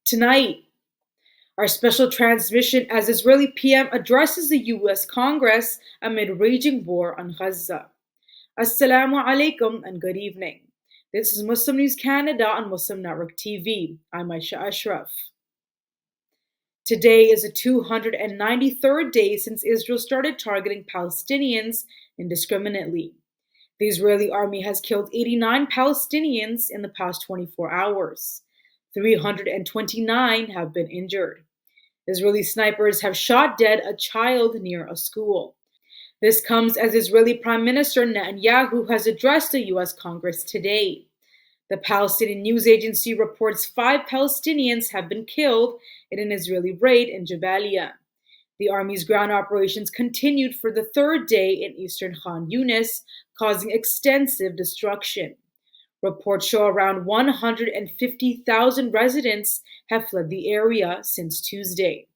Tonight, our special transmission as Israeli PM addresses the U.S. Congress amid raging war on Gaza. Assalamu alaikum and good evening. This is Muslim News Canada on Muslim Network TV. I'm Aisha Ashraf. Today is the 293rd day since Israel started targeting Palestinians indiscriminately. The Israeli army has killed 89 Palestinians in the past 24 hours. 329 have been injured. Israeli snipers have shot dead a child near a school. This comes as Israeli Prime Minister Netanyahu has addressed the U.S. Congress today. The Palestinian news agency reports 5 Palestinians have been killed in an Israeli raid in Jabalia. The army's ground operations continued for the third day in eastern Khan Yunis, causing extensive destruction. Reports show around 150,000 residents have fled the area since Tuesday.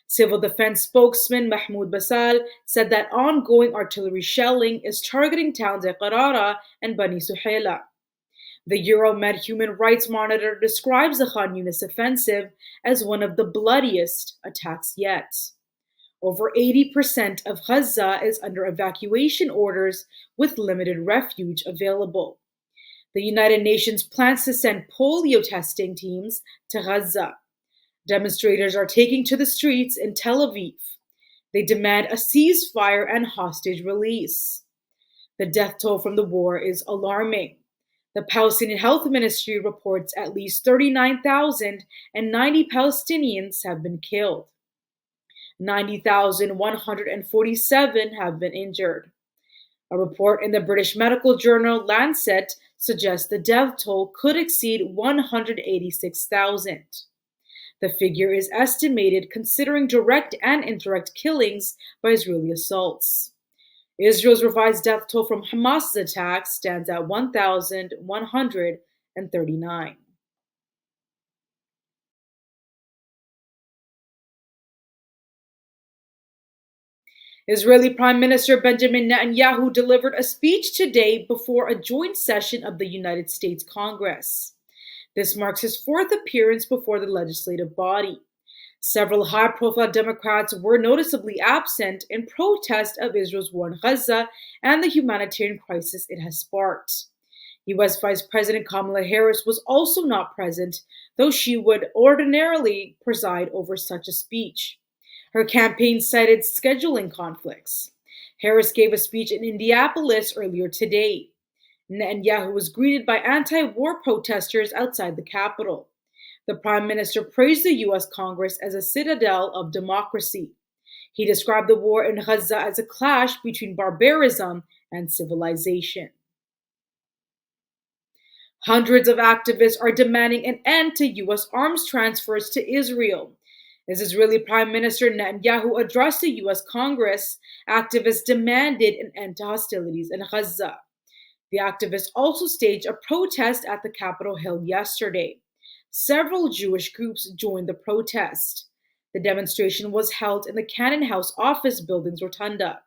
Civil Defense spokesman Mahmoud Basal said that ongoing artillery shelling is targeting towns like Qarara and Bani Suhaila. The Euromed Human Rights Monitor describes the Khan Yunis offensive as one of the bloodiest attacks yet. Over 80% of Gaza is under evacuation orders with limited refuge available. The United Nations plans to send polio testing teams to Gaza. Demonstrators are taking to the streets in Tel Aviv. They demand a ceasefire and hostage release. The death toll from the war is alarming. The Palestinian Health Ministry reports at least 39,090 Palestinians have been killed. 90,147 have been injured. A report in the British medical journal Lancet suggests the death toll could exceed 186,000. The figure is estimated considering direct and indirect killings by Israeli assaults. Israel's revised death toll from Hamas's attacks stands at 1,139. Israeli Prime Minister Benjamin Netanyahu delivered a speech today before a joint session of the United States Congress. This marks his 4th appearance before the legislative body. Several high-profile Democrats were noticeably absent in protest of Israel's war in Gaza and the humanitarian crisis it has sparked. U.S. Vice President Kamala Harris was also not present, though she would ordinarily preside over such a speech. Her campaign cited scheduling conflicts. Harris gave a speech in Indianapolis earlier today. Netanyahu was greeted by anti-war protesters outside the Capitol. The Prime Minister praised the U.S. Congress as a citadel of democracy. He described the war in Gaza as a clash between barbarism and civilization. Hundreds of activists are demanding an end to U.S. arms transfers to Israel. As Israeli Prime Minister Netanyahu addressed the U.S. Congress, activists demanded an end to hostilities in Gaza. The activists also staged a protest at the Capitol Hill yesterday. Several Jewish groups joined the protest. The demonstration was held in the Cannon House office building's rotunda.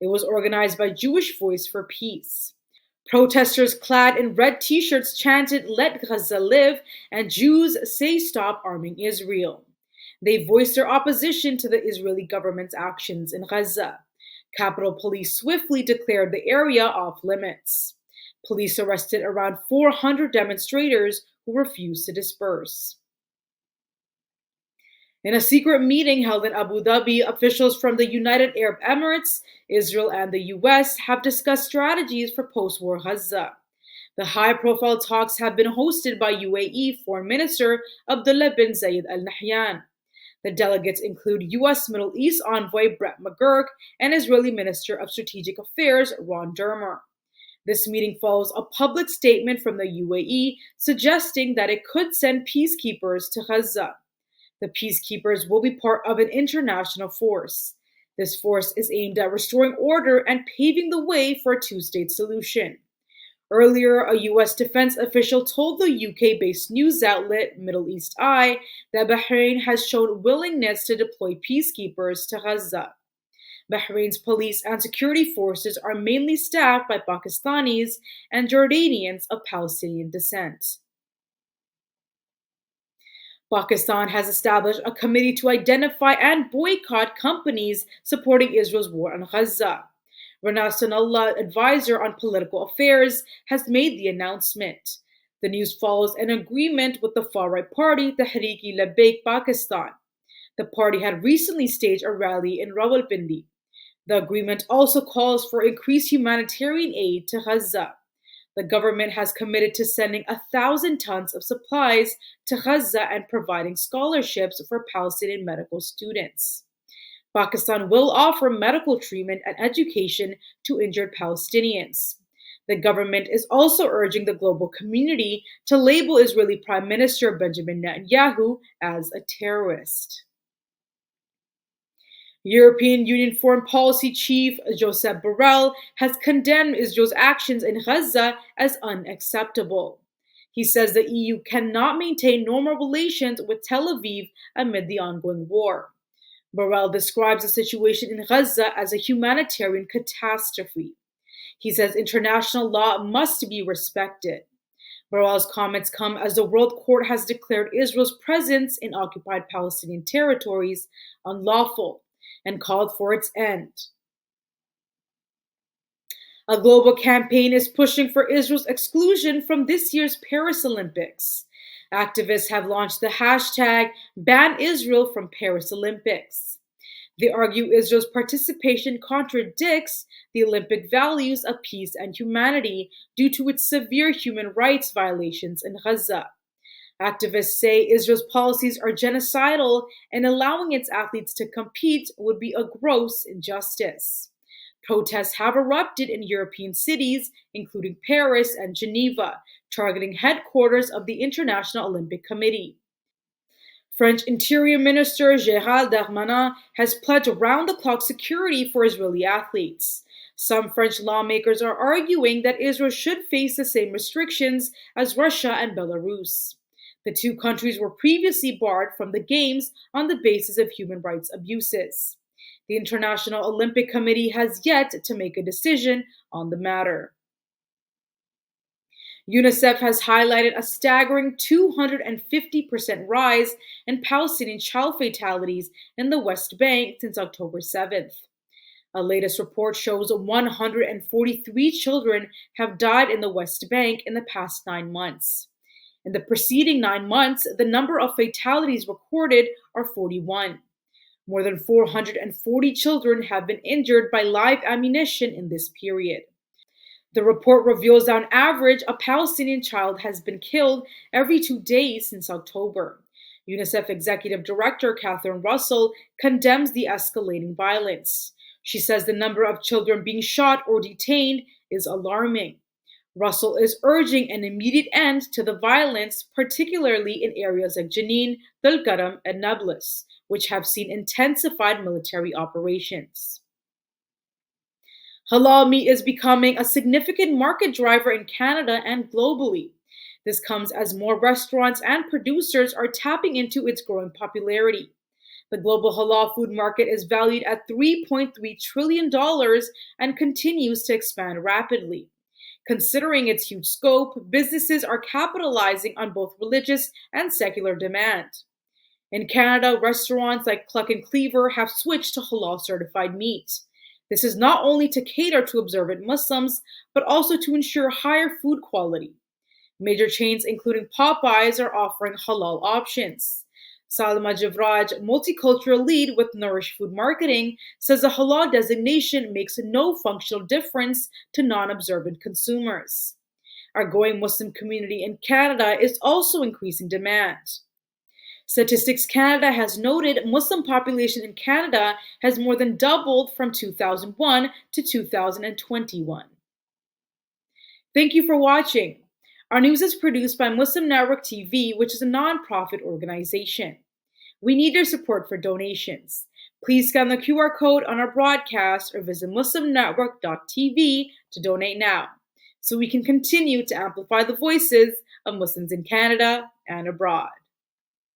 It was organized by Jewish Voice for Peace. Protesters clad in red t-shirts chanted, "Let Gaza live," and "Jews say stop arming Israel." They voiced their opposition to the Israeli government's actions in Gaza. Capitol Police swiftly declared the area off limits. Police arrested around 400 demonstrators who refused to disperse. In a secret meeting held in Abu Dhabi, officials from the United Arab Emirates, Israel, and the U.S. have discussed strategies for post-war Gaza. The high-profile talks have been hosted by UAE Foreign Minister Abdullah bin Zayed Al Nahyan. The delegates include U.S. Middle East envoy Brett McGurk and Israeli Minister of Strategic Affairs Ron Dermer. This meeting follows a public statement from the UAE suggesting that it could send peacekeepers to Gaza. The peacekeepers will be part of an international force. This force is aimed at restoring order and paving the way for a two-state solution. Earlier, a U.S. defense official told the UK-based news outlet Middle East Eye that Bahrain has shown willingness to deploy peacekeepers to Gaza. Bahrain's police and security forces are mainly staffed by Pakistanis and Jordanians of Palestinian descent. Pakistan has established a committee to identify and boycott companies supporting Israel's war on Gaza. Rana Sanallah, advisor on political affairs, has made the announcement. The news follows an agreement with the far-right party, the Tehreek-e-Labbaik Pakistan. The party had recently staged a rally in Rawalpindi. The agreement also calls for increased humanitarian aid to Gaza. The government has committed to sending 1,000 tons of supplies to Gaza and providing scholarships for Palestinian medical students. Pakistan will offer medical treatment and education to injured Palestinians. The government is also urging the global community to label Israeli Prime Minister Benjamin Netanyahu as a terrorist. European Union Foreign Policy Chief Josep Borrell has condemned Israel's actions in Gaza as unacceptable. He says the EU cannot maintain normal relations with Tel Aviv amid the ongoing war. Borrell describes the situation in Gaza as a humanitarian catastrophe. He says international law must be respected. Borrell's comments come as the World Court has declared Israel's presence in occupied Palestinian territories unlawful and called for its end. A global campaign is pushing for Israel's exclusion from this year's Paris Olympics. Activists have launched the hashtag Ban Israel from Paris Olympics. They argue Israel's participation contradicts the Olympic values of peace and humanity due to its severe human rights violations in Gaza. Activists say Israel's policies are genocidal and allowing its athletes to compete would be a gross injustice. Protests have erupted in European cities, including Paris and Geneva, targeting headquarters of the International Olympic Committee. French Interior Minister Gérald Darmanin has pledged round-the-clock security for Israeli athletes. Some French lawmakers are arguing that Israel should face the same restrictions as Russia and Belarus. The two countries were previously barred from the Games on the basis of human rights abuses. The International Olympic Committee has yet to make a decision on the matter. UNICEF has highlighted a staggering 250% rise in Palestinian child fatalities in the West Bank since October 7th. A latest report shows 143 children have died in the West Bank in the past 9 months. In the preceding 9 months, the number of fatalities recorded are 41. More than 440 children have been injured by live ammunition in this period. The report reveals that on average, a Palestinian child has been killed every 2 days since October. UNICEF Executive Director Catherine Russell condemns the escalating violence. She says the number of children being shot or detained is alarming. Russell is urging an immediate end to the violence, particularly in areas like Jenin, Tulkarm, and Nablus, which have seen intensified military operations. Halal meat is becoming a significant market driver in Canada and globally. This comes as more restaurants and producers are tapping into its growing popularity. The global halal food market is valued at $3.3 trillion and continues to expand rapidly. Considering its huge scope, businesses are capitalizing on both religious and secular demand. In Canada, restaurants like Cluck and Cleaver have switched to halal certified meat. This is not only to cater to observant Muslims, but also to ensure higher food quality. Major chains, including Popeyes, are offering halal options. Salma Javraj, multicultural lead with Nourish Food Marketing, says the halal designation makes no functional difference to non-observant consumers. Our growing Muslim community in Canada is also increasing demand. Statistics Canada has noted Muslim population in Canada has more than doubled from 2001 to 2021. Thank you for watching. Our news is produced by Muslim Network TV, which is a non-profit organization. We need your support for donations. Please scan the QR code on our broadcast or visit muslimnetwork.tv to donate now, so we can continue to amplify the voices of Muslims in Canada and abroad.